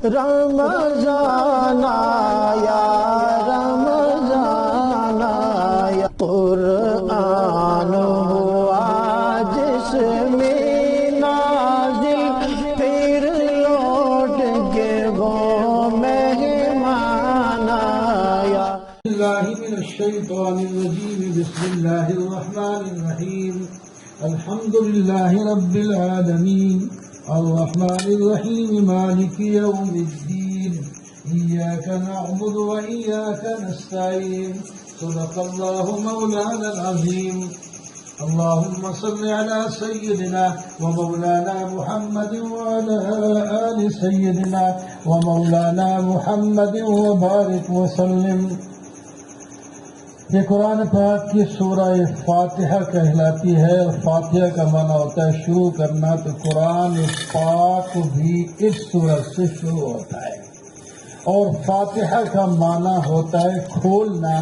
رمضان آیا رمضان آیا، قرآن ہوا جس میں نازل، پھر لوٹ کے وہ مہمان آیا۔ اللہ من الشیطان الرجیم، بسم اللہ الرحمن الرحیم، الحمد للہ رب العالمین، الرحمن الرحیم، مالک یوم الدین، ایاک نعبد و ایاک نستعین، صدق اللہ مولانا العظیم۔ اللہم صل علی سیدنا و مولانا محمد وعلی آل سیدنا و مولانا محمد وبارک وسلم۔ یہ قرآن پاک کی سورہ فاتحہ کہلاتی ہے، اور فاتحہ کا معنی ہوتا ہے شروع کرنا، تو قرآن پاک بھی اس سورت سے شروع ہوتا ہے، اور فاتحہ کا معنی ہوتا ہے کھولنا،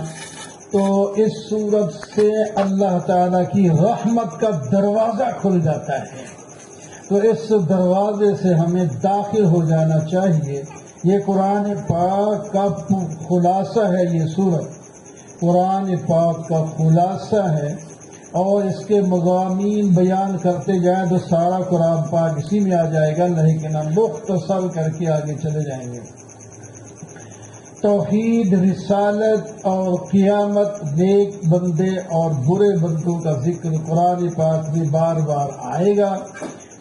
تو اس سورت سے اللہ تعالیٰ کی رحمت کا دروازہ کھل جاتا ہے، تو اس دروازے سے ہمیں داخل ہو جانا چاہیے۔ یہ قرآن پاک کا خلاصہ ہے، یہ سورت قرآن پاک کا خلاصہ ہے، اور اس کے مضامین بیان کرتے جائیں تو سارا قرآن پاک اسی میں آ جائے گا، لیکن ہم مختصر کر کے آگے چلے جائیں گے۔ توحید، رسالت اور قیامت، نیک بندے اور برے بندوں کا ذکر قرآن پاک میں بار بار آئے گا۔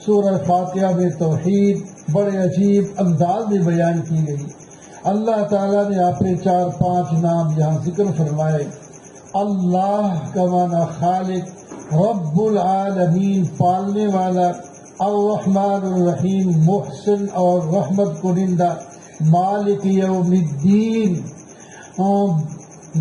سورہ فاتحہ میں توحید بڑے عجیب انداز میں بیان کی گئی۔ اللہ تعالیٰ نے اپنے 4-5 نام یہاں ذکر فرمائے۔ اللہ کا معنی خالق، رب العالمین پالنے والا، الرحمن الرحیم محسن اور رحمت کنندہ، مالک یوم الدین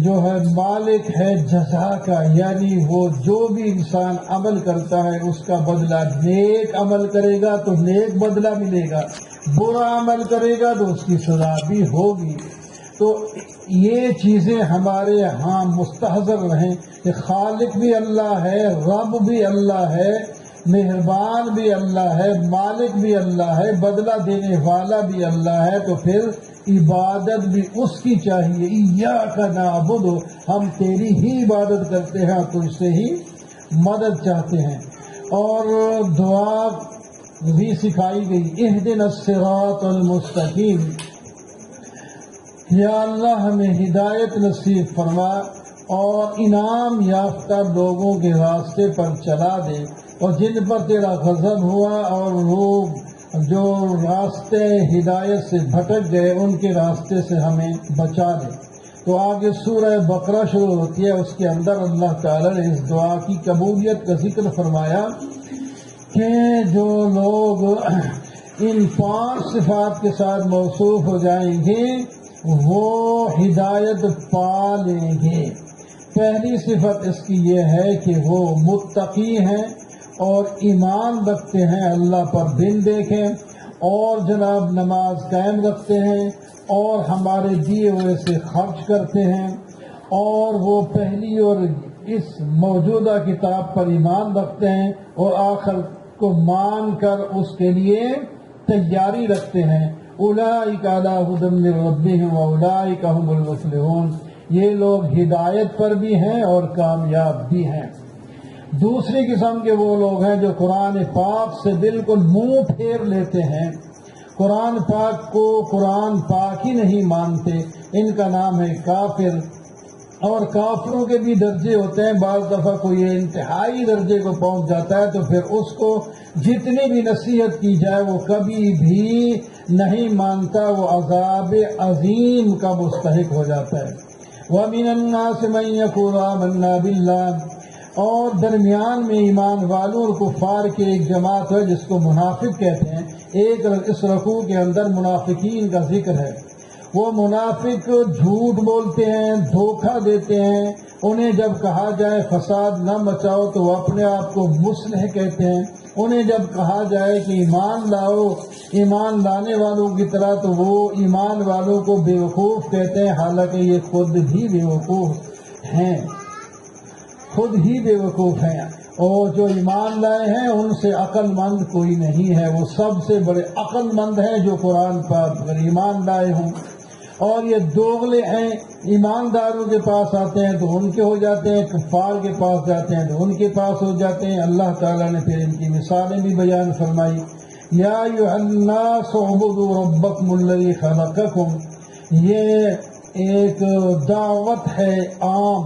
جو ہے مالک ہے جزا کا، یعنی وہ جو بھی انسان عمل کرتا ہے اس کا بدلہ، نیک عمل کرے گا تو نیک بدلہ ملے گا، برا عمل کرے گا تو اس کی سزا بھی ہوگی۔ تو یہ چیزیں ہمارے ہاں مستحضر رہیں کہ خالق بھی اللہ ہے، رب بھی اللہ ہے، مہربان بھی اللہ ہے، مالک بھی اللہ ہے، بدلہ دینے والا بھی اللہ ہے، تو پھر عبادت بھی اس کی چاہیے۔ ایاک نعبد، ہم تیری ہی عبادت کرتے ہیں، تو اس سے ہی مدد چاہتے ہیں۔ اور دعا بھی سکھائی گئی، اہدنا الصراط المستقیم، یا اللہ ہمیں ہدایت نصیب فرما اور انعام یافتہ لوگوں کے راستے پر چلا دے، اور جن پر تیرا غضب ہوا اور وہ جو راستے ہدایت سے بھٹک گئے ان کے راستے سے ہمیں بچا دے۔ تو آگے سورہ بقرہ شروع ہوتی ہے، اس کے اندر اللہ تعالیٰ نے اس دعا کی قبولیت کا ذکر فرمایا کہ جو لوگ ان 5 صفات کے ساتھ موصوف ہو جائیں گے وہ ہدایت پا لیں گے۔ پہلی صفت اس کی یہ ہے کہ وہ متقی ہیں اور ایمان رکھتے ہیں، اللہ پر دن دیکھیں، اور جناب نماز قائم رکھتے ہیں، اور ہمارے دیے ہوئے سے خرچ کرتے ہیں، اور وہ پہلی اور اس موجودہ کتاب پر ایمان رکھتے ہیں، اور آخر کو مان کر اس کے لیے تیاری رکھتے ہیں۔ اولئک علی ھدی من ربہم واولئک ھم المفلحون، یہ لوگ ہدایت پر بھی ہیں اور کامیاب بھی ہیں۔ دوسری قسم کے وہ لوگ ہیں جو قرآن پاک سے بالکل منہ پھیر لیتے ہیں، قرآن پاک کو قرآن پاک ہی نہیں مانتے، ان کا نام ہے کافر۔ اور کافروں کے بھی درجے ہوتے ہیں، بعض دفعہ کوئی انتہائی درجے کو پہنچ جاتا ہے تو پھر اس کو جتنی بھی نصیحت کی جائے وہ کبھی بھی نہیں مانتا، وہ عذاب عظیم کا مستحق ہو جاتا ہے۔ وَمِنَ النَّاسِ مَن يَقُولُ آمَنَّا بِاللَّهِ، اور درمیان میں ایمان والوں اور کفار کی ایک جماعت ہے جس کو منافق کہتے ہیں۔ ایک اس رکوع کے اندر منافقین کا ذکر ہے۔ وہ منافق جھوٹ بولتے ہیں، دھوکہ دیتے ہیں، انہیں جب کہا جائے فساد نہ مچاؤ تو وہ اپنے آپ کو مصلح کہتے ہیں، انہیں جب کہا جائے کہ ایمان لاؤ ایمان لانے والوں کی طرح تو وہ ایمان والوں کو بیوقوف کہتے ہیں، حالانکہ یہ خود ہی بیوقوف ہیں، خود ہی بیوقوف ہیں۔ اور جو ایمان لائے ہیں ان سے عقل مند کوئی نہیں ہے، وہ سب سے بڑے عقل مند ہیں جو قرآن پر اگر ایمان لائے ہوں۔ اور یہ دوغلے ہیں، ایمانداروں کے پاس آتے ہیں تو ان کے ہو جاتے ہیں، کفار کے پاس جاتے ہیں تو ان کے پاس ہو جاتے ہیں۔ اللہ تعالیٰ نے پھر ان کی مثالیں بھی بیان فرمائی، یا ایھا الناس اعبدوا ربکم الذی خلقکم، یہ ایک دعوت ہے عام،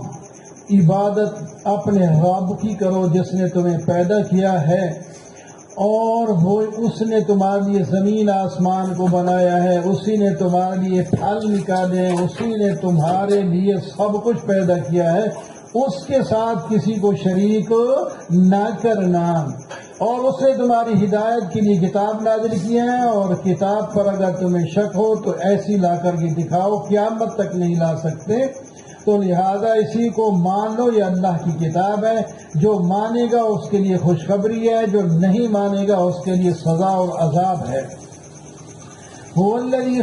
عبادت اپنے رب کی کرو جس نے تمہیں پیدا کیا ہے، اور وہ اس نے تمہارے لیے زمین آسمان کو بنایا ہے، اسی نے تمہارے لیے پھل نکالے ہیں، اسی نے تمہارے لیے سب کچھ پیدا کیا ہے، اس کے ساتھ کسی کو شریک نہ کرنا، اور اس نے تمہاری ہدایت کے لیے کتاب نازل کی ہے، اور کتاب پر اگر تمہیں شک ہو تو ایسی لا کر کے دکھاؤ، قیامت تک نہیں لا سکتے، تو لہذا اسی کو مان لو، یہ اللہ کی کتاب ہے، جو مانے گا اس کے لیے خوشخبری ہے، جو نہیں مانے گا اس کے لیے سزا اور عذاب ہے۔ هو الذی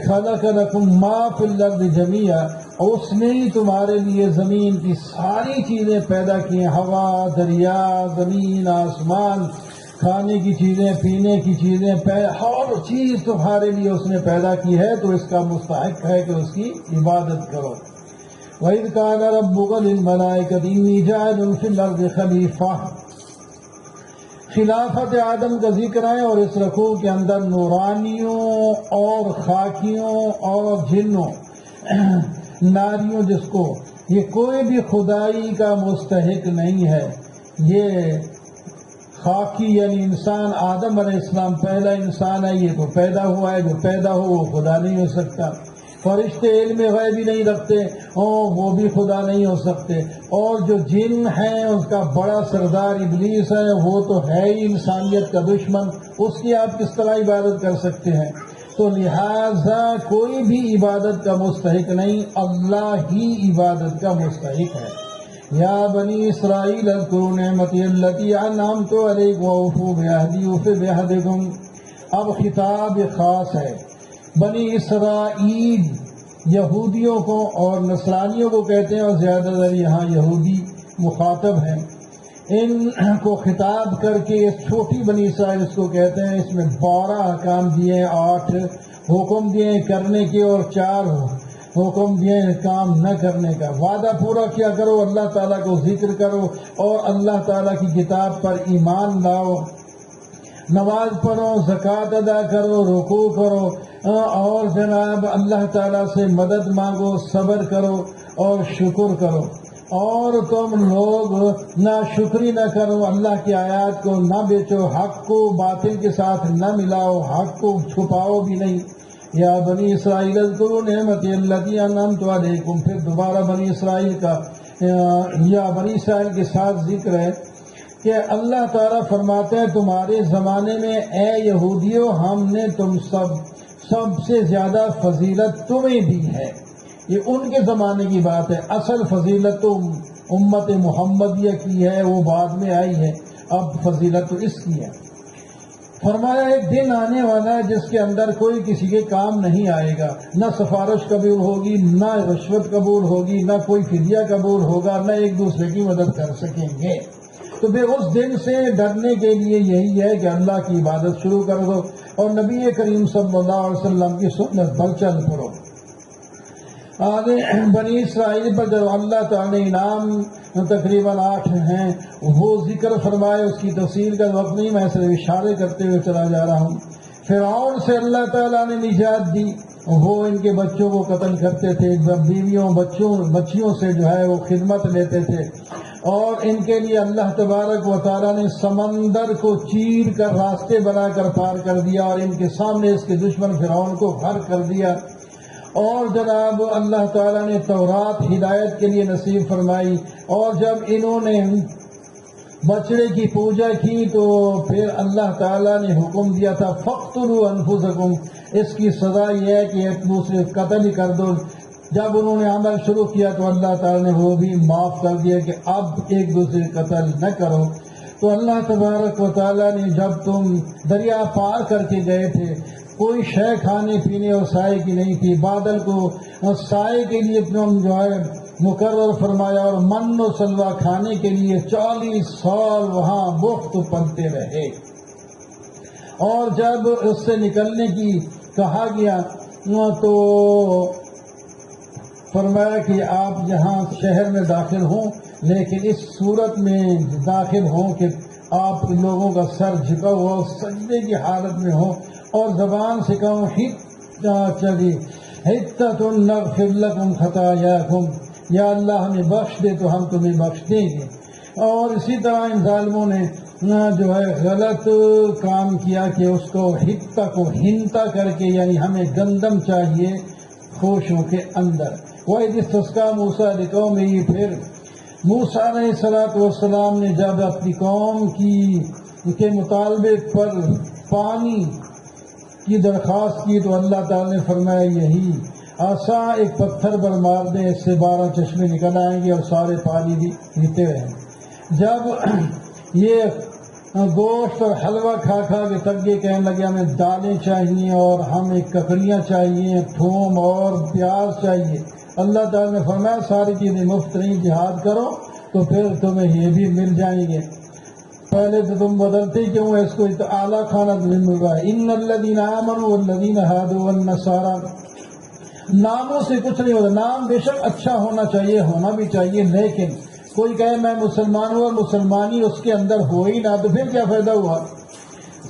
خلق لکم ما فی الارض جمیعا، اس نے ہی تمہارے لیے زمین کی ساری چیزیں پیدا کی ہیں، ہوا، دریا، زمین، آسمان، کھانے کی چیزیں، پینے کی چیزیں، ہر چیز تمہارے لیے اس نے پیدا کی ہے، تو اس کا مستحق ہے کہ اس کی عبادت کرو۔ وَإِذْ قَالَ رَبُّكَ لِلْمَلَائِكَةِ إِنِّي جَاعِلٌ فِي الْأَرْضِ خَلِيفَةً، خلافت آدم کا ذکر ہے، اور اس رکوع کے اندر نورانیوں اور خاکیوں اور جنوں، ناریوں، جس کو یہ کوئی بھی خدائی کا مستحق نہیں ہے، یہ خاکی یعنی انسان آدم علیہ السلام پہلا انسان ہے، یہ تو پیدا ہوا ہے، جو پیدا ہو وہ خدا نہیں ہو سکتا۔ فرشتے علم غیبی نہیں رکھتے اور وہ بھی خدا نہیں ہو سکتے، اور جو جن ہیں اس کا بڑا سردار ابلیس ہے، وہ تو ہے ہی انسانیت کا دشمن، اس کی آپ کس طرح عبادت کر سکتے ہیں؟ تو لہذا کوئی بھی عبادت کا مستحق نہیں، اللہ ہی عبادت کا مستحق ہے۔ یا بنی اسرائیل اذکروا نعمتی التی انعمت علیکم واوفوا بعہدی اوف بعہدکم، اب خطاب خاص ہے بنی اسرائیل، یہودیوں کو اور نصرانیوں کو کہتے ہیں، اور زیادہ تر یہاں یہودی مخاطب ہیں، ان کو خطاب کر کے چھوٹی بنی اسرائیل اس کو کہتے ہیں، اس میں 12 احکام دیے، 8 حکم دیے کرنے کے اور 4 حکم دیے کام نہ کرنے کا۔ وعدہ پورا کیا کرو، اللہ تعالیٰ کو ذکر کرو اور اللہ تعالیٰ کی کتاب پر ایمان لاؤ، نماز پڑھو، زکوٰۃ ادا کرو، رکوع کرو، اور جناب اللہ تعالیٰ سے مدد مانگو، صبر کرو اور شکر کرو، اور تم لوگ نہ شکری نہ کرو، اللہ کی آیات کو نہ بیچو، حق کو باطل کے ساتھ نہ ملاؤ، حق کو چھپاؤ بھی نہیں۔ یا بنی اسرائیل اذکروا نعمتی التی انعمت علیکم، پھر دوبارہ بنی اسرائیل کا یا بنی اسرائیل کے ساتھ ذکر ہے کہ اللہ تعالیٰ فرماتے ہیں تمہارے زمانے میں اے یہودیوں ہم نے تم سب سے زیادہ فضیلت تمہیں دی ہے۔ یہ ان کے زمانے کی بات ہے، اصل فضیلت تو امت محمدیہ کی ہے، وہ بعد میں آئی ہے، اب فضیلت تو اس کی ہے۔ فرمایا ایک دن آنے والا ہے جس کے اندر کوئی کسی کے کام نہیں آئے گا، نہ سفارش قبول ہوگی، نہ رشوت قبول ہوگی، نہ کوئی فدیہ قبول ہوگا، نہ ایک دوسرے کی مدد کر سکیں گے۔ تو پھر اس دن سے ڈرنے کے لیے یہی ہے کہ اللہ کی عبادت شروع کر دو اور نبی کریم صلی اللہ علیہ وسلم کی سنت پر چل پڑو۔ آگے بنی اسرائیل پر جب اللہ تعالیٰ نے انعام تقریباً 8 ہیں وہ ذکر فرمائے، اس کی تفصیل کا وقت نہیں، میں صرف اشارے کرتے ہوئے چلا جا رہا ہوں۔ فرعون سے اللہ تعالیٰ نے نجات دی، وہ ان کے بچوں کو قتل کرتے تھے، بیویوں بچیوں سے جو ہے وہ خدمت لیتے تھے، اور ان کے لیے اللہ تبارک و تعالیٰ نے سمندر کو چیر کر راستے بنا کر پار کر دیا، اور ان کے سامنے اس کے دشمن فرعون کو غرق کر دیا۔ اور جناب اللہ تعالیٰ نے تورات ہدایت کے لیے نصیب فرمائی، اور جب انہوں نے بچڑے کی پوجا کی تو پھر اللہ تعالیٰ نے حکم دیا تھا فَاقْتُلُوا أَنفُسَكُمْ، اس کی سزا یہ ہے کہ ایک دوسرے قتل ہی کر دو۔ جب انہوں نے عمل شروع کیا تو اللہ تعالیٰ نے وہ بھی معاف کر دیا کہ اب ایک دوسرے قتل نہ کرو۔ تو اللہ تبارک و تعالیٰ نے جب تم دریا پار کر کے گئے تھے، کوئی شے کھانے پینے اور سائے کی نہیں تھی، بادل کو سائے کے لیے تم جو ہے مقرر فرمایا اور من و سلوا کھانے کے لیے 40 سال وہاں مفت پلتے رہے. اور جب اس سے نکلنے کی کہا گیا تو فرمایا کہ آپ یہاں شہر میں داخل ہوں لیکن اس صورت میں داخل ہوں کہ آپ لوگوں کا سر جھکا ہوا سجدے کی حالت میں ہو اور زبان سے کہوں حتۃ نغفر لکم خطایاکم، یا اللہ ہمیں بخش دے تو ہم تمہیں بخش دیں گے. اور اسی طرح ان ظالموں نے جو ہے غلط کام کیا کہ اس کو حتہ کو ہنتا کر کے، یعنی ہمیں گندم چاہیے خوشوں کے اندر. وَإِذِ اسْتَسْقَىٰ مُوسَىٰ لِقَوْمِهِ، پھر موسیٰ علیہ السلام نے جب اپنی قوم کے مطالبے پر پانی کی درخواست کی تو اللہ تعالی نے فرمایا یہی آسا ایک پتھر پر مار دیں، اس سے 12 چشمے نکل آئیں گے اور سارے پانی بھی پیتے رہیں. جب یہ گوشت اور حلوہ کھا کھا کے تھک گئے، کہنے لگے ہمیں دالیں چاہیے اور ہمیں ککڑیاں چاہیے، تھوم اور پیاز چاہیے. اللہ تعالی نے فرمایا ساری چیزیں مفت نہیں، جہاد کرو تو پھر تمہیں یہ بھی مل جائیں گے. پہلے تو تم بدلتے کیوں، اس کو اعلیٰ کھانا تمہیں مل رہا ہے. ان الذین آمنوا والذین ہادوا والنصارى، ناموں سے کچھ نہیں ہوتا. نام بے شک اچھا ہونا چاہیے، ہونا بھی چاہیے، لیکن کوئی کہے میں مسلمان ہوں اور مسلمانی اس کے اندر ہو ہی نہ تو پھر کیا فائدہ ہوا.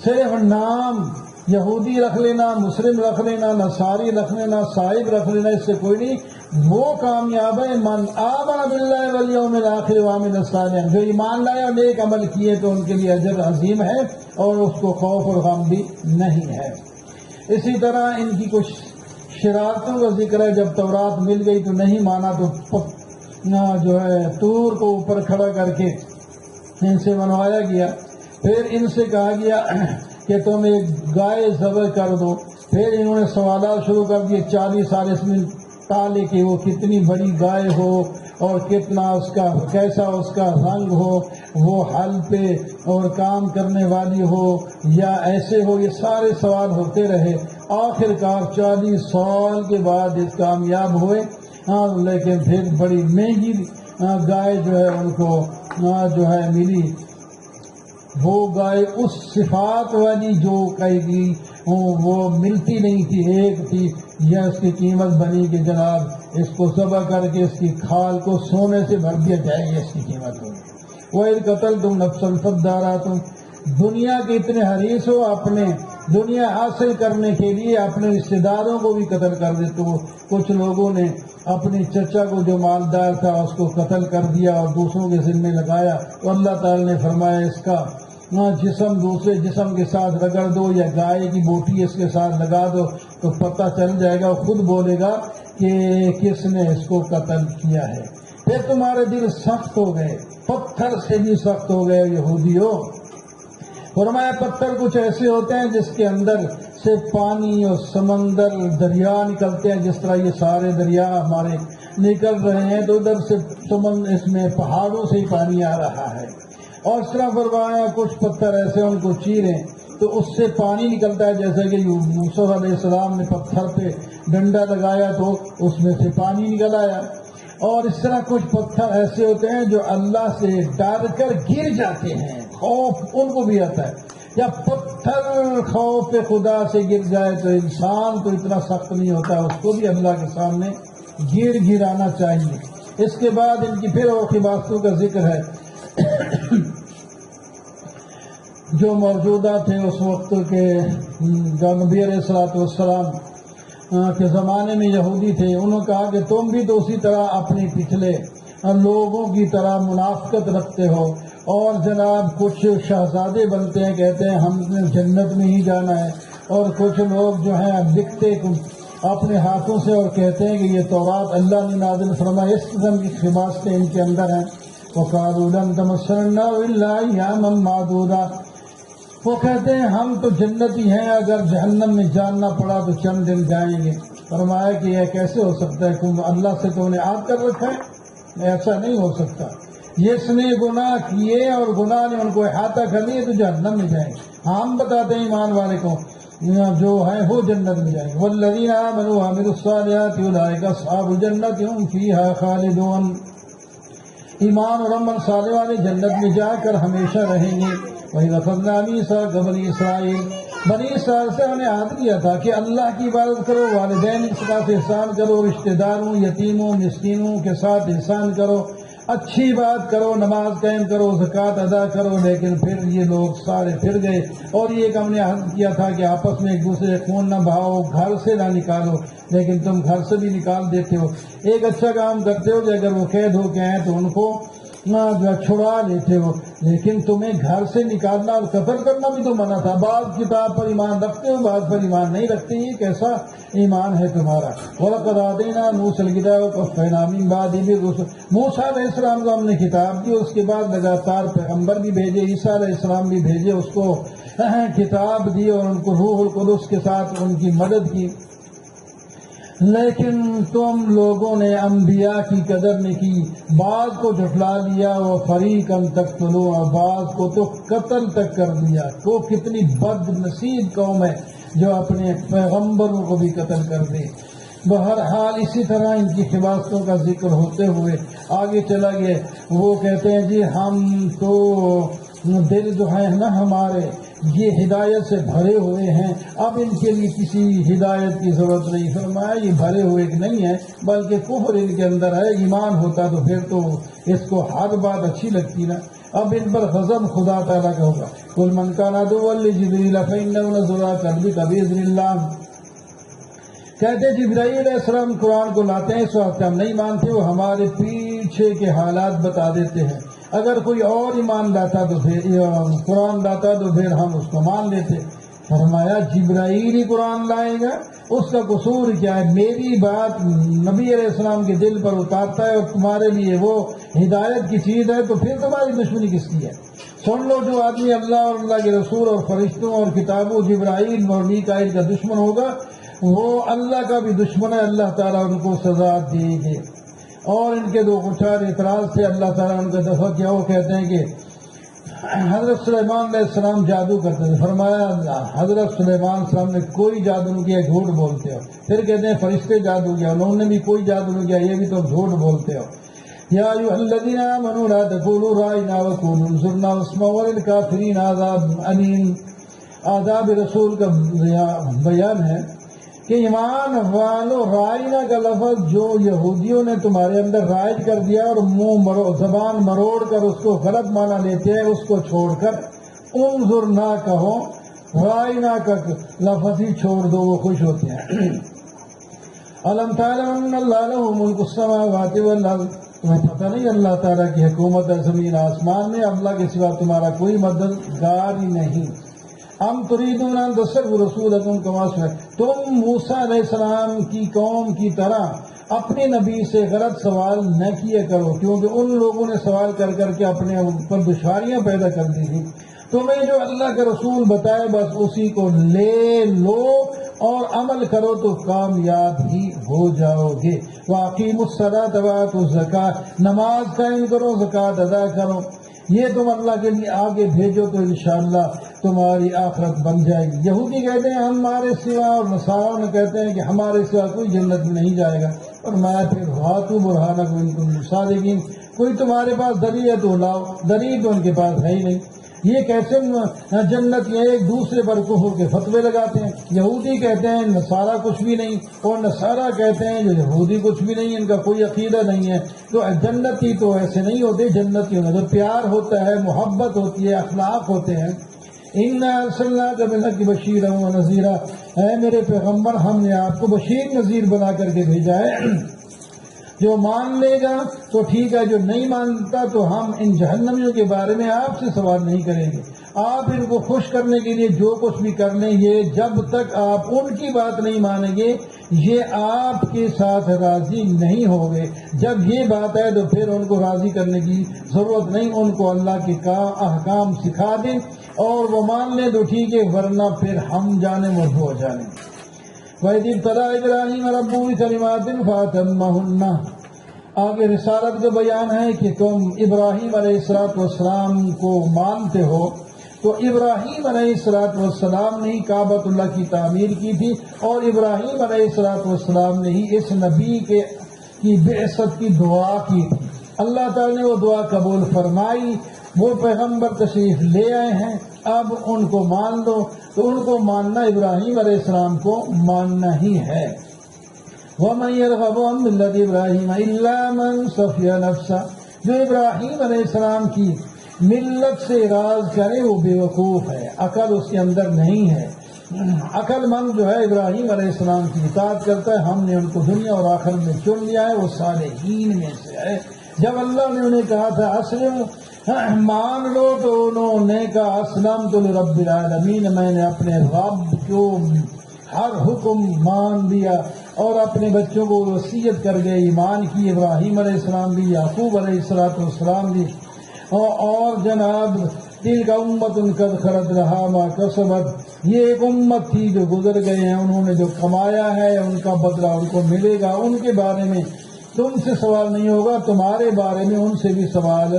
صرف نام یہودی رکھ لینا، مسلم رکھ لینا، نصاری رکھ لینا، صاحب رکھ لینا، اس سے کوئی نہیں. وہ کامیاب ہے من آمن باللہ والیوم الآخر وعمل صالحا، جو ایمان لائے اور نیک عمل کیے تو ان کے لیے اجر عظیم ہے اور اس کو خوف اور غم بھی نہیں ہے. اسی طرح ان کی کچھ شرارتوں کا ذکر ہے. جب تورات مل گئی تو نہیں مانا تو جو ہے طور کو اوپر کھڑا کر کے ان سے منوایا گیا. پھر ان سے کہا گیا کہ تم ایک گائے ذبح کر دو. پھر انہوں نے سوالات شروع کر دیے 40 سال اس میں ٹالے کہ وہ کتنی بڑی گائے ہو اور کتنا اس کا کیسا اس کا رنگ ہو، وہ حل پہ اور کام کرنے والی ہو یا ایسے ہو. یہ سارے سوال ہوتے رہے. آخر کار 40 سال کے بعد اس کامیاب ہوئے. لیکن پھر بڑی مہنگی گائے جو ہے ان کو جو ہے ملی. وہ گائے اس صفات والی جو کہے گی وہ ملتی نہیں تھی. ایک تھی یا اس کی قیمت بنی کہ جناب اس کو ذبح کر کے اس کی کھال کو سونے سے بھر دیا جائے گی، اس کی قیمت ہوگی. وَإِذْ قَتَلْتُمْ نَفْسًا فَادَّارَأْتُمْ، دنیا کے اتنے حریص ہو، اپنے دنیا حاصل کرنے کے لیے اپنے رشتے داروں کو بھی قتل کر دیتے ہو. کچھ لوگوں نے اپنے چچا کو جو مالدار تھا اس کو قتل کر دیا اور دوسروں کے ذمہ لگایا. تو اللہ تعالی نے فرمایا اس کا جسم دوسرے جسم کے ساتھ رگڑ دو یا گائے کی بوٹی اس کے ساتھ لگا دو تو پتہ چل جائے گا، خود بولے گا کہ کس نے اس کو قتل کیا ہے. پھر تمہارے دل سخت ہو گئے، پتھر سے بھی سخت ہو گئے یہودیوں. فرمایا پتھر کچھ ایسے ہوتے ہیں جس کے اندر سے پانی اور سمندر دریا نکلتے ہیں، جس طرح یہ سارے دریا ہمارے نکل رہے ہیں تو ادھر سے اس میں پہاڑوں سے ہی پانی آ رہا ہے. اور اس طرح فرمایا کچھ پتھر ایسے ان کو چیریں تو اس سے پانی نکلتا ہے، جیسے کہ یوسف علیہ السلام نے پتھر پہ ڈنڈا لگایا تو اس میں سے پانی نکل آیا. اور اس طرح کچھ پتھر ایسے ہوتے ہیں جو اللہ سے ڈر کر گر جاتے ہیں، خوف ان کو بھی آتا ہے. یا پتھر خوف خدا سے گر جائے تو انسان تو اتنا سخت نہیں ہوتا، اس کو بھی اللہ کے سامنے گرانا چاہیے. اس کے بعد ان کی پھر اور باتوں کا ذکر ہے جو موجودہ تھے اس وقت کے نبی علیہ السلام کے زمانے میں یہودی تھے. انہوں نے کہا کہ تم بھی تو اسی طرح اپنے پچھلے لوگوں کی طرح منافقت رکھتے ہو اور جناب کچھ شہزادے بنتے ہیں، کہتے ہیں ہم نے جنت میں ہی جانا ہے، اور کچھ لوگ جو ہیں لکھتے اپنے ہاتھوں سے اور کہتے ہیں کہ یہ تورات اللہ نے نازل فرمائی. اس قسم کی خباستیں ان کے اندر ہیں. وَقَالُوا لَن تَمَسَّنَا النَّارُ إِلَّا أَيَّامًا مَّعْدُودَةً، وہ کہتے ہیں ہم تو جنتی ہیں، اگر جہنم میں جاننا پڑا تو چند دن جائیں گے. فرمایا کہ یہ کیسے ہو سکتا ہے، تم اللہ سے تو انہیں عہد کر رکھا ہے، ایسا نہیں ہو سکتا. جس نے گناہ کیے اور گناہ نے ان کو احاطہ کر لیے تو جہنم میں جائیں گے. ہم بتاتے ہیں ایمان والے کو جو ہیں وہ جنت میں جائیں گے. والذین آمنوا وعملوا الصالحات اولئک اصحاب الجنت هم فیہا خالدون. ایمان اور عمل صالح والے جنت میں جا کر ہمیشہ رہیں گے. وَإِذْ أَخَذْنَا مِيثَاقَ بَنِي إِسْرَائِيلَ. بنی اسرائیل سے ہم نے عہد کیا تھا کہ اللہ کی عبادت کرو، والدین کے ساتھ احسان کرو، رشتہ داروں، یتیموں، مسکینوں کے ساتھ احسان کرو، اچھی بات کرو، نماز قائم کرو، زکوٰۃ ادا کرو. لیکن پھر یہ لوگ سارے پھر گئے. اور یہ ہم نے عہد کیا تھا کہ آپس میں ایک دوسرے خون نہ بہاؤ، گھر سے نہ نکالو، لیکن تم گھر سے بھی نکال دیتے ہو. ایک اچھا کام کرتے ہو کہ اگر وہ قید ہو کے ہیں تو ان کو چھڑا لیتے ہو، لیکن تمہیں گھر سے نکالنا اور قتل کرنا بھی تو منع تھا. بعض کتاب پر ایمان رکھتے ہو، بعض پر ایمان نہیں رکھتے. یہ کیسا ایمان ہے تمہارا؟ وَلَقَدْ آتَيْنَا مُوسَى الْكِتَابَ وَقَفَّيْنَا مِن بَعْدِهِ بِالرُّسُلِ. موسیٰ علیہ السلام کو ہم نے کتاب دی، اس کے بعد لگاتار پیغمبر بھی بھیجے، عیسیٰ علیہ السلام بھی بھیجے، اس کو کتاب دی اور ان کو روح القدس کے ساتھ ان کی مدد کی. لیکن تم لوگوں نے انبیاء کی قدر نہیں کی، بعض کو جھٹلا دیا، وہ فریقاً تقتلون، اور بعض کو تو قتل تک کر دیا. تو کتنی بد نصیب قوم ہے جو اپنے پیغمبروں کو بھی قتل کر دے. بہرحال اسی طرح ان کی حفاظتوں کا ذکر ہوتے ہوئے آگے چلا گیا. وہ کہتے ہیں جی ہم تو دل جو ہے نا ہمارے یہ ہدایت سے بھرے ہوئے ہیں، اب ان کے لیے کسی ہدایت کی ضرورت نہیں. فرمایا یہ بھرے ہوئے نہیں ہے، بلکہ کفر ان کے اندر ہے. ایمان ہوتا تو پھر تو اس کو ہر بات اچھی لگتی نا. اب ان پر غضب خدا تعالیٰ کا ہوگا. قُلْ مَنْ كَانَ عَدُوًّا لِجِبْرِيلَ فَإِنَّهُ نَزَلَ عَلَىٰ قَلْبِكَ بِإِذْنِ اللَّهِ. کہتے جبرائیل علیہ السلام قرآن کو لاتے ہیں، اس وقت ہم نہیں مانتے، وہ ہمارے پیچھے کے حالات بتا دیتے ہیں. اگر کوئی اور ایمان لاتا تو پھر قرآن لاتا تو پھر ہم اس کو مان لیتے. فرمایا جبرائیل ہی قرآن لائے گا، اس کا قصور کیا ہے؟ میری بات نبی علیہ السلام کے دل پر اتارتا ہے اور تمہارے لیے وہ ہدایت کی چیز ہے، تو پھر تمہاری دشمنی کس کی ہے؟ سن لو، جو آدمی اللہ اور اللہ کے رسول اور فرشتوں اور کتابوں، جبرائیل اور میکائیل کا دشمن ہوگا، وہ اللہ کا بھی دشمن ہے. اللہ تعالیٰ ان کو سزا دے گے. اور ان کے دو چار اعتراض سے اللہ تعالیٰ ان کا دفع کیا. وہ کہتے ہیں کہ حضرت سلیمان علیہ السلام جادو کرتے تھے. فرمایا حضرت سلیمان علیہ السلام نے کوئی جادو نہیں کیا، جھوٹ بولتے ہو. پھر کہتے ہیں فرشتے جادو کیا، انہوں نے بھی کوئی جادو نہیں کیا، یہ بھی تو جھوٹ بولتے ہو. یا ایھا الذین آمنوا لا تقولوا رائنا وقولوا انظرنا واسمعوا وللکافرین عذاب علیم. آداب رسول کا بیان ہے کہ ایمان والو، رائنا کا لفظ جو یہودیوں نے تمہارے اندر رائج کر دیا اور زبان مروڑ کر اس کو غلط معنی لیتے ہیں، اس کو چھوڑ کر انظر نہ کہو، رائنا کا لفظ ہی چھوڑ دو، وہ خوش ہوتے ہیں. الم تعلم ان اللہ لہ ملک السماوات والارض. تمہیں پتہ نہیں اللہ تعالیٰ کی حکومت ہے زمین آسمان میں، اللہ کے سوا تمہارا کوئی مددگار ہی نہیں. ام تریدون ان تصرفوا رسولکم کما سئل. تم موسیٰ علیہ السلام کی قوم کی طرح اپنے نبی سے غلط سوال نہ کیا کرو، کیونکہ ان لوگوں نے سوال کر کر کے اپنے اوپر دشواریاں پیدا کر دی تھی. تمہیں جو اللہ کا رسول بتائے بس اسی کو لے لو اور عمل کرو تو کامیاب ہی ہو جاؤ گے. واقیموا الصلاۃ وآتوا الزکاۃ. نماز قائم کرو، زکوٰۃ ادا کرو. یہ تم اللہ کے لیے آگے بھیجو تو انشاءاللہ تمہاری آخرت بن جائے گی. یہودی کہتے ہیں ہمارے سوا، اور نصارہ نے کہتے ہیں کہ ہمارے سوا کوئی جنت میں نہیں جائے گا. اور میں پھر ہاتھوں برہانکم ان کنتم صادقین. کوئی تمہارے پاس دلیل ہے تو لاؤ، دلیل تو ان کے پاس ہے ہی نہیں. یہ کیسے جنت یہ ایک دوسرے پر کفر کے فتوے لگاتے ہیں. یہودی کہتے ہیں نصارہ کچھ بھی نہیں، اور نصارہ کہتے ہیں جو یہودی کچھ بھی نہیں، ان کا کوئی عقیدہ نہیں ہے. تو جنتی تو ایسے نہیں ہوتے. جنتی ہونے تو پیار ہوتا ہے، محبت ہوتی ہے، اخلاق ہوتے ہیں. اِنَّا أَرْسَلْنَاكَ بِالْحَقِّ بَشِيرًا وَنَذِيرًا. اے میرے پیغمبر، ہم نے آپ کو بشیر نذیر بنا کر کے بھیجا ہے. جو مان لے گا تو ٹھیک ہے، جو نہیں مانتا تو ہم ان جہنمیوں کے بارے میں آپ سے سوال نہیں کریں گے. آپ ان کو خوش کرنے کے لیے جو کچھ بھی کر لیں گے، جب تک آپ ان کی بات نہیں مانیں گے یہ آپ کے ساتھ راضی نہیں ہوں گے. جب یہ بات ہے تو پھر ان کو راضی کرنے کی ضرورت نہیں. ان کو اللہ کے احکام سکھا دیں اور وہ مان لیں تو ٹھیک ہے، ورنہ پھر ہم جانے مرجو ہو جانے. وَإِذِ ابْتَلَىٰ إِبْرَاهِيمَ رَبُّهُ بِكَلِمَاتٍ فَأَتَمَّهُنَّ. آگے رسالت کا بیان ہے کہ تم ابراہیم علیہ السلام کو مانتے ہو، تو ابراہیم علیہ السلام نے ہی کعبۃ اللہ کی تعمیر کی تھی، اور ابراہیم علیہ السلام نے ہی اس نبی کی بعثت کی دعا کی تھی۔ اللہ تعالیٰ نے وہ دعا قبول فرمائی، وہ پیغمبر تشریف لے آئے ہیں، اب ان کو مان لو۔ تو ان کو ماننا ابراہیم علیہ السلام کو ماننا ہی ہے۔ وَمَن يَرْغَبُ عَن مِّلَّةِ إِبْرَاهِيمَ إِلَّا مَن صَفِيَ نَفْسَهُ، جو ابراہیم علیہ السلام کی ملت سے اعراض کرے وہ بے وقوف ہے، عقل اس کے اندر نہیں ہے۔ عقل مند جو ہے ابراہیم علیہ السلام کی اطاعت کرتا ہے، ہم نے ان کو دنیا اور آخر میں چن لیا ہے، وہ صالحین میں سے ہے۔ جب اللہ نے انہیں کہا تھا اسلم، مان لو، تو انہوں نے کہا اسلمت لرب العالمین، میں نے اپنے رب کو ہر حکم مان دیا، اور اپنے بچوں کو وصیت کر گئے ایمان کی، ابراہیم علیہ السلام بھی، یعقوب علیہ السلام بھی، اور جناب تلک امت قد خلت لہا ما کسبت، یہ ایک امت تھی جو گزر گئے ہیں، انہوں نے جو کمایا ہے ان کا بدلہ ان کو ملے گا، ان کے بارے میں تم سے سوال نہیں ہوگا، تمہارے بارے میں ان سے بھی سوال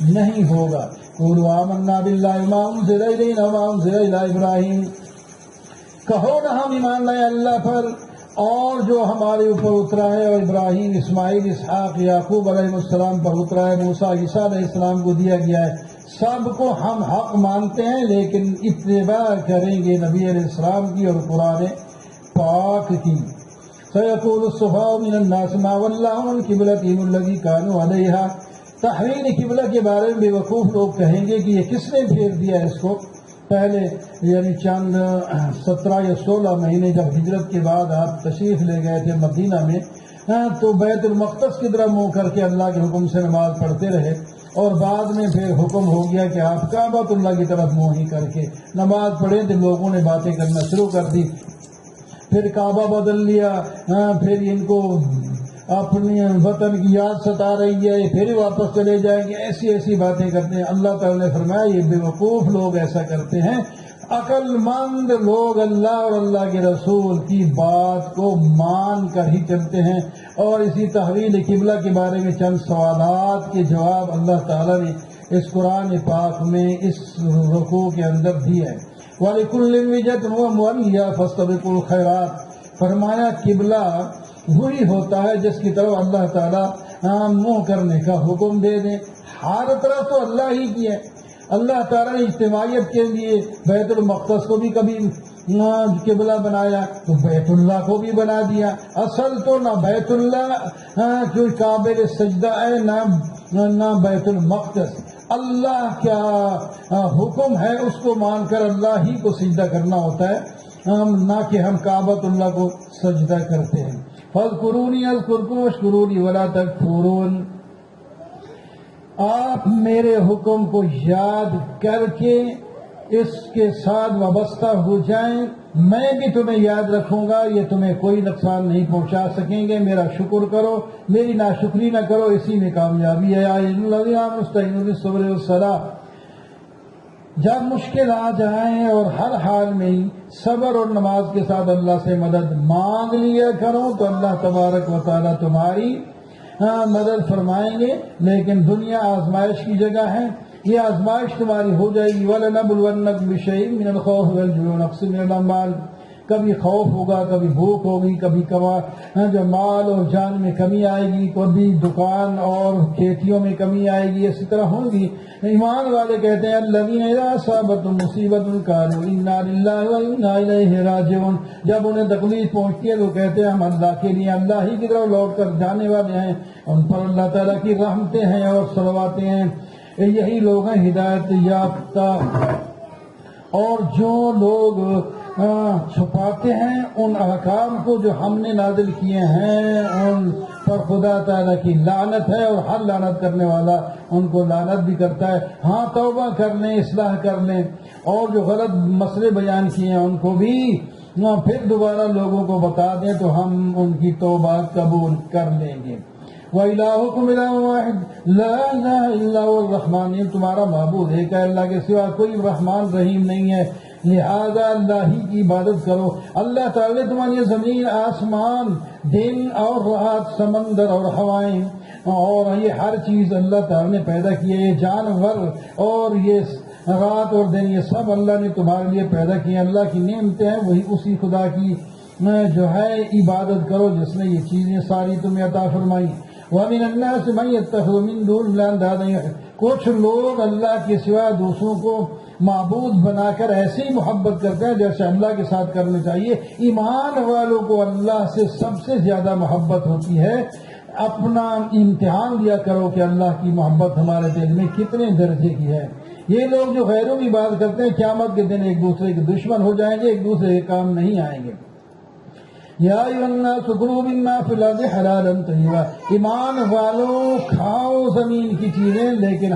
نہیں ہوگا۔ قولوا آمنا باللہ ما انزل الینا وما انزل الی ابراہیم، کہو نہ ہم ایمان لائے اللہ پر اور جو ہمارے اوپر اترا ہے، اور ابراہیم، اسماعیل، اسحاق، یعقوب علیہ السلام پر اترا ہے، موسیٰ، عیسیٰ علیہ السلام کو دیا گیا ہے، سب کو ہم حق مانتے ہیں، لیکن اتباع کریں گے نبی علیہ السلام کی اور قرآن پاک کی۔ سَيَقُولُ السُّفَهَاءُ مِنَ النَّاسِ مَا وَلَّاهُمْ عَنْ قِبْلَتِهِمُ الَّتِي كَانُوا عَلَيْهَا، تحویل قبلہ کے بارے میں بے وقوف لوگ کہیں گے کہ یہ کس نے پھیر دیا اس کو۔ پہلے یعنی چند 17 یا 16 مہینے جب ہجرت کے بعد آپ تشریف لے گئے تھے مدینہ میں، تو بیت المقدس کی طرف منہ کر کے اللہ کے حکم سے نماز پڑھتے رہے، اور بعد میں پھر حکم ہو گیا کہ آپ کعبۃ اللہ کی طرف منہ ہی کر کے نماز پڑھیں، تو لوگوں نے باتیں کرنا شروع کر دی، پھر کعبہ بدل لیا، پھر ان کو اپنی وطن کی یاد ستا رہی ہے، پھر واپس چلے جائیں گے، ایسی ایسی باتیں کرتے ہیں۔ اللہ تعالیٰ نے فرمایا یہ بے وقوف لوگ ایسا کرتے ہیں، عقل مند لوگ اللہ اور اللہ کے رسول کی بات کو مان کر ہی چلتے ہیں۔ اور اسی تحویل قبلہ کے بارے میں چند سوالات کے جواب اللہ تعالیٰ نے اس قرآن پاک میں اس رکوع کے اندر دیے ہیں۔ وَلِكُلٍّ وِجْهَةٌ هُوَ مُوَلِّيهَا فَاسْتَبِقُوا الْخَيْرَاتِ، فرمایا قبلہ وہی ہوتا ہے جس کی طرف اللہ تعالیٰ منہ کرنے کا حکم دے دیں۔ ہر طرف تو اللہ ہی کی ہے، اللہ تعالیٰ نے اجتماعیت کے لیے بیت المقدس کو بھی کبھی قبلہ بنایا، تو بیت اللہ کو بھی بنا دیا۔ اصل تو نہ بیت اللہ جو قابل سجدہ ہے، نہ بیت المقدس، اللہ کیا حکم ہے اس کو مان کر اللہ ہی کو سجدہ کرنا ہوتا ہے، نہ کہ ہم کعبۃ اللہ کو سجدہ کرتے ہیں۔ فَاذْكُرُونِي أَذْكُرْكُمْ وَاشْكُرُوا لِي وَلَا تَكْفُرُونِ، آپ میرے حکم کو یاد کر کے اس کے ساتھ وابستہ ہو جائیں، میں بھی تمہیں یاد رکھوں گا، یہ تمہیں کوئی نقصان نہیں پہنچا سکیں گے۔ میرا شکر کرو، میری ناشکری نہ کرو، اسی میں کامیابی ہے۔ استعینوا بالصبر والصلاۃ، جب مشکل آ جائیں اور ہر حال میں صبر اور نماز کے ساتھ اللہ سے مدد مانگ لیا کرو، تو اللہ تبارک و تعالیٰ تمہاری مدد فرمائیں گے۔ لیکن دنیا آزمائش کی جگہ ہے، یہ آزمائش تمہاری ہو جائے گی۔ وَلَنَبْلُوَنَّكُم بِشَيْءٍ مِّنَ الْخَوْفِ وَالْجُوعِ وَنَقْصٍ مِّنَ الْأَمْوَالِ، کبھی خوف ہوگا، کبھی بھوک ہوگی، کبھی جو مال اور جان میں کمی آئے گی، کبھی دکان اور کھیتیوں میں کمی آئے گی، اسی طرح ہوں گی۔ ایمان والے کہتے ہیں الذین اذا اصابتهم مصیبۃ قالوا انا للہ وانا الیہ راجعون، جب انہیں تکلیف پہنچتی ہے تو کہتے ہیں ہم اللہ کے لیے، اللہ ہی کی طرف لوٹ کر جانے والے ہیں، ان پر اللہ تعالیٰ کی رحمتیں ہیں اور صلواتیں ہیں۔ یہی لوگ ہیں ہدایت یافتہ۔ اور جو لوگ چھپاتے ہیں ان احکام کو جو ہم نے نازل کیے ہیں، ان پر خدا تعالیٰ کی لعنت ہے، اور ہر لعنت کرنے والا ان کو لعنت بھی کرتا ہے۔ ہاں توبہ کر لیں، اصلاح کر لیں، اور جو غلط مسئلے بیان کیے ہیں ان کو بھی پھر دوبارہ لوگوں کو بتا دیں تو ہم ان کی توبہ قبول کر لیں گے۔ وَإِلَٰهُكُمْ إِلَٰهٌ وَاحِدٌ لَا إِلَٰهَ إِلَّا هُوَ الرَّحْمَٰنُ، تمہارا معبود ایک ہے، اللہ کے سوا کوئی رحمان رحیم نہیں ہے، لہذا اللہ ہی کی عبادت کرو۔ اللہ تعالیٰ نے تمہاری زمین، آسمان، دن اور رات، سمندر اور ہوائیں، اور یہ ہر چیز اللہ تعالیٰ نے پیدا کی ہے، یہ جانور اور یہ رات اور دن یہ سب اللہ نے تمہارے لیے پیدا کیے. اللہ کی نعمتیں ہیں, وہی اسی خدا کی جو ہے عبادت کرو جس نے یہ چیزیں ساری تمہیں عطا فرمائی. وَمِنَ النَّاسِ مَن يَتَّخِذُ مِن دُونِ اللَّهِ أَندَادًا, کچھ لوگ اللہ کے سوا دوسروں کو معبود بنا کر ایسے ہی محبت کرتے ہیں جیسے اللہ کے ساتھ کرنا چاہیے. ایمان والوں کو اللہ سے سب سے زیادہ محبت ہوتی ہے. اپنا امتحان دیا کرو کہ اللہ کی محبت ہمارے دل میں کتنے درجے کی ہے. یہ لوگ جو غیروں کی بات کرتے ہیں قیامت کے دن ایک دوسرے کے دشمن ہو جائیں گے, ایک دوسرے کے کام نہیں آئیں گے. یا ایھا الناس کلوا مما فی الارض حلالا طیبا, ایمان والوں کھاؤ زمین کی چیزیں لیکن